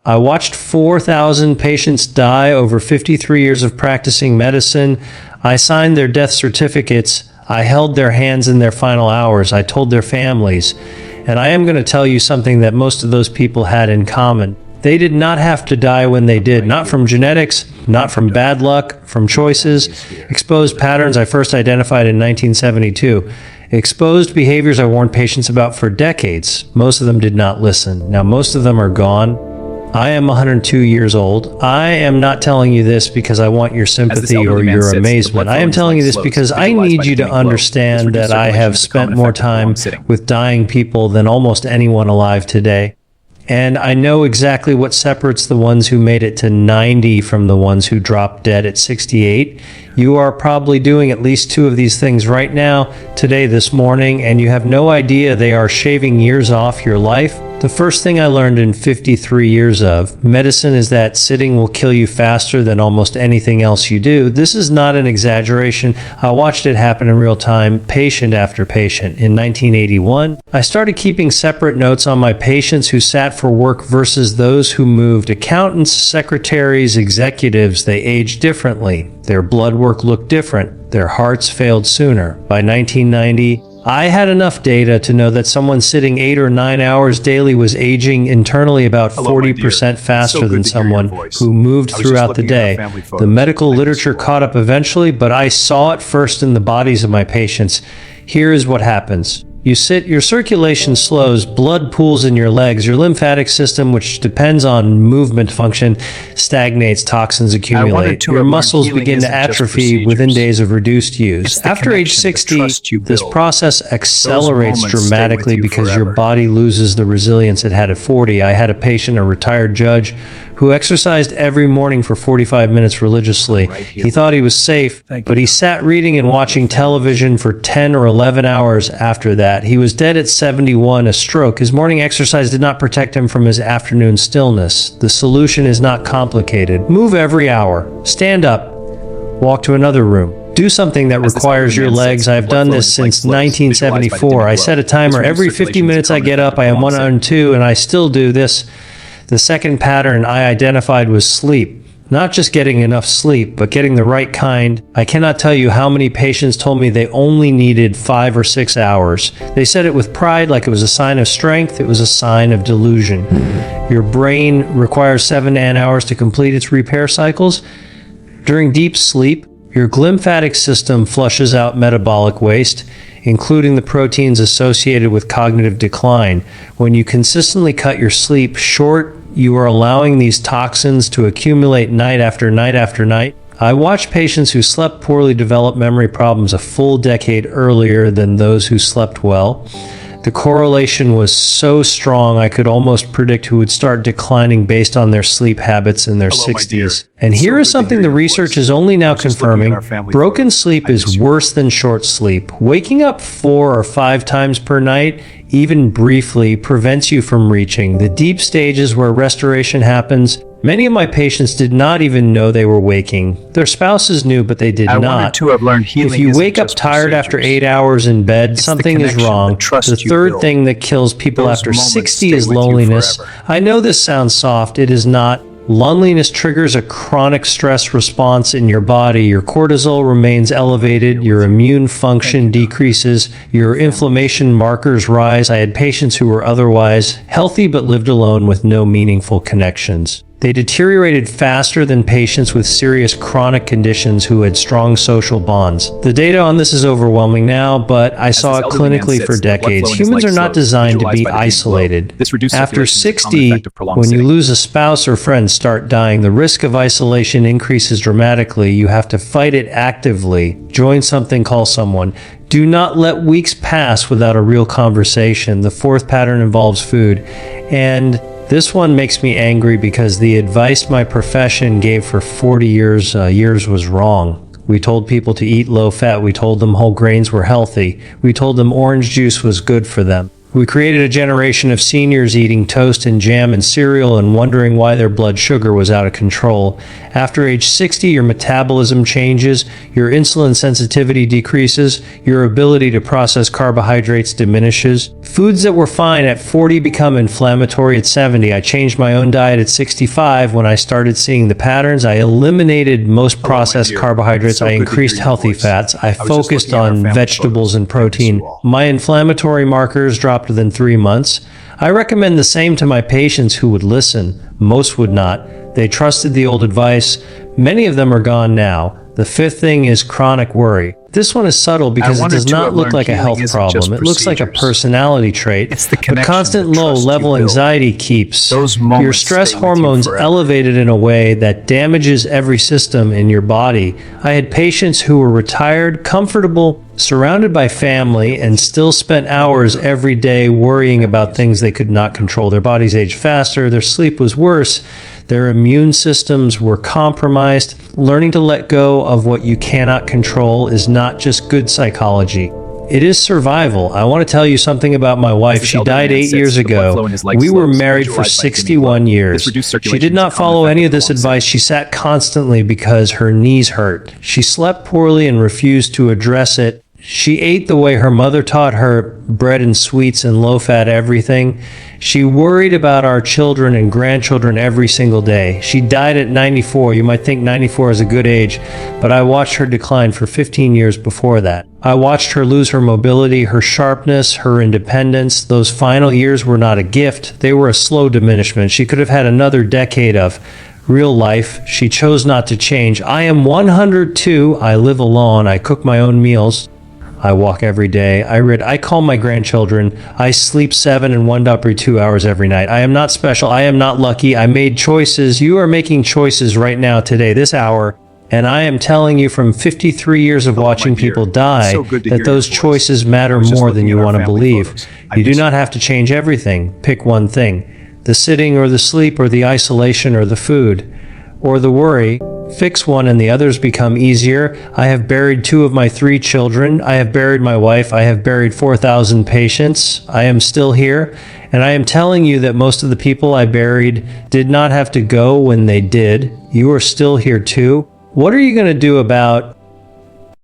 I watched 4,000 patients die over 53 years of practicing medicine. I signed their death certificates. I held their hands in their final hours. I told their families. And I am going to tell you something that most of those people had in common. They did not have to die when they did, not from genetics, not from bad luck, from choices, exposed patterns I first identified in 1972. Exposed behaviors I warned patients about for decades. Most of them did not listen. Now, most of them are gone. I am 102 years old. I am not telling you this because I want your sympathy or your amazement. I am telling you this because I need you to understand that I have spent more time with dying people than almost anyone alive today. And I know exactly what separates the ones who made it to 90 from the ones who dropped dead at 68. You are probably doing at least two of these things right now, today, this morning, and you have no idea they are shaving years off your life. The first thing I learned in 53 years of medicine is that sitting will kill you faster than almost anything else you do. This is not an exaggeration. I watched it happen in real time, patient after patient. In 1981, I started keeping separate notes on my patients who sat for work versus those who moved. Accountants, secretaries, executives, they aged differently. Their blood work looked different. Their hearts failed sooner. By 1990, I had enough data to know that someone sitting 8 or 9 hours daily was aging internally about 40% faster than someone who moved throughout the day. The medical literature caught up eventually, but I saw it first in the bodies of my patients. Here is what happens. You sit, your circulation slows, blood pools in your legs, your lymphatic system, which depends on movement function, stagnates, toxins accumulate. Your muscles begin to atrophy within days of reduced use. After age 60, this process accelerates dramatically because your body loses the resilience it had at 40. I had a patient, a retired judge, who exercised every morning for 45 minutes religiously. He thought he was safe, but he sat reading and watching television for 10 or 11 hours after that. He was dead at 71, a stroke. His morning exercise did not protect him from his afternoon stillness. The solution is not complicated. Move every hour. Stand up. Walk to another room. Do something that requires your legs. I've done this since 1974. I set a timer. Every 50 minutes I get up. I am 102, and I still do this. The second pattern I identified was sleep. Not just getting enough sleep, but getting the right kind. I cannot tell you how many patients told me they only needed 5 or 6 hours. They said it with pride, like it was a sign of strength. It was a sign of delusion. Your brain requires 7 hours to complete its repair cycles. During deep sleep, your glymphatic system flushes out metabolic waste, including the proteins associated with cognitive decline. When you consistently cut your sleep short, you are allowing these toxins to accumulate night after night after night. I watched patients who slept poorly develop memory problems a full decade earlier than those who slept well. The correlation was so strong I could almost predict who would start declining based on their sleep habits in their 60s. And here is something the research is only now confirming. Broken sleep is worse than short sleep. Waking up 4 or 5 times per night, even briefly, prevents you from reaching the deep stages where restoration happens. Many of my patients did not even know they were waking. Their spouses knew, but they did not. If you wake up tired after 8 hours in bed, something is wrong. The third thing that kills people after 60 is loneliness. I know this sounds soft. It is not. Loneliness triggers a chronic stress response in your body. Your cortisol remains elevated, your immune function decreases, your inflammation markers rise. I had patients who were otherwise healthy but lived alone with no meaningful connections. They deteriorated faster than patients with serious chronic conditions who had strong social bonds. The data on this is overwhelming now, but I saw it clinically for decades. Humans are not designed to be isolated. After 60, when you lose a spouse or friend start dying, the risk of isolation increases dramatically. You have to fight it actively. Join something, call someone. Do not let weeks pass without a real conversation. The fourth pattern involves food. And this one makes me angry because the advice my profession gave for 40 years was wrong. We told people to eat low fat. We told them whole grains were healthy. We told them orange juice was good for them. We created a generation of seniors eating toast and jam and cereal and wondering why their blood sugar was out of control. After age 60, your metabolism changes, your insulin sensitivity decreases, your ability to process carbohydrates diminishes. Foods that were fine at 40 become inflammatory at 70. I changed my own diet at 65 when I started seeing the patterns. I eliminated most processed carbohydrates. I increased healthy fats. I focused on vegetables and protein. My inflammatory markers dropped within 3 months. I recommend the same to my patients who would listen. Most would not. They trusted the old advice. Many of them are gone now. The fifth thing is chronic worry. This one is subtle because it does not look like a health problem. It looks like a personality trait. But constant low-level anxiety keeps your stress hormones elevated in a way that damages every system in your body. I had patients who were retired, comfortable, surrounded by family, and still spent hours every day worrying about things they could not control. Their bodies aged faster, their sleep was worse, their immune systems were compromised. Learning to let go of what you cannot control is not just good psychology. It is survival. I want to tell you something about my wife. She died 8 years ago. We were married for 61 years. She did not follow any of this advice. She sat constantly because her knees hurt. She slept poorly and refused to address it. She ate the way her mother taught her, bread and sweets and low-fat everything. She worried about our children and grandchildren every single day. She died at 94. You might think 94 is a good age, but I watched her decline for 15 years before that. I watched her lose her mobility, her sharpness, her independence. Those final years were not a gift. They were a slow diminishment. She could have had another decade of real life. She chose not to change. I am 102. I live alone. I cook my own meals. I walk every day. I read. I call my grandchildren. I sleep 7 and 1.2 hours every night. I am not special. I am not lucky. I made choices. You are making choices right now, today, this hour. And I am telling you from 53 years of watching people die that those choices matter more than you want to believe. You do not have to change everything. Pick one thing. The sitting or the sleep or the isolation or the food or the worry. Fix one and the others become easier. I have buried 2 of my 3 children. I have buried my wife. I have buried 4,000 patients. I am still here. And I am telling you that most of the people I buried did not have to go when they did. You are still here too. What are you going to do about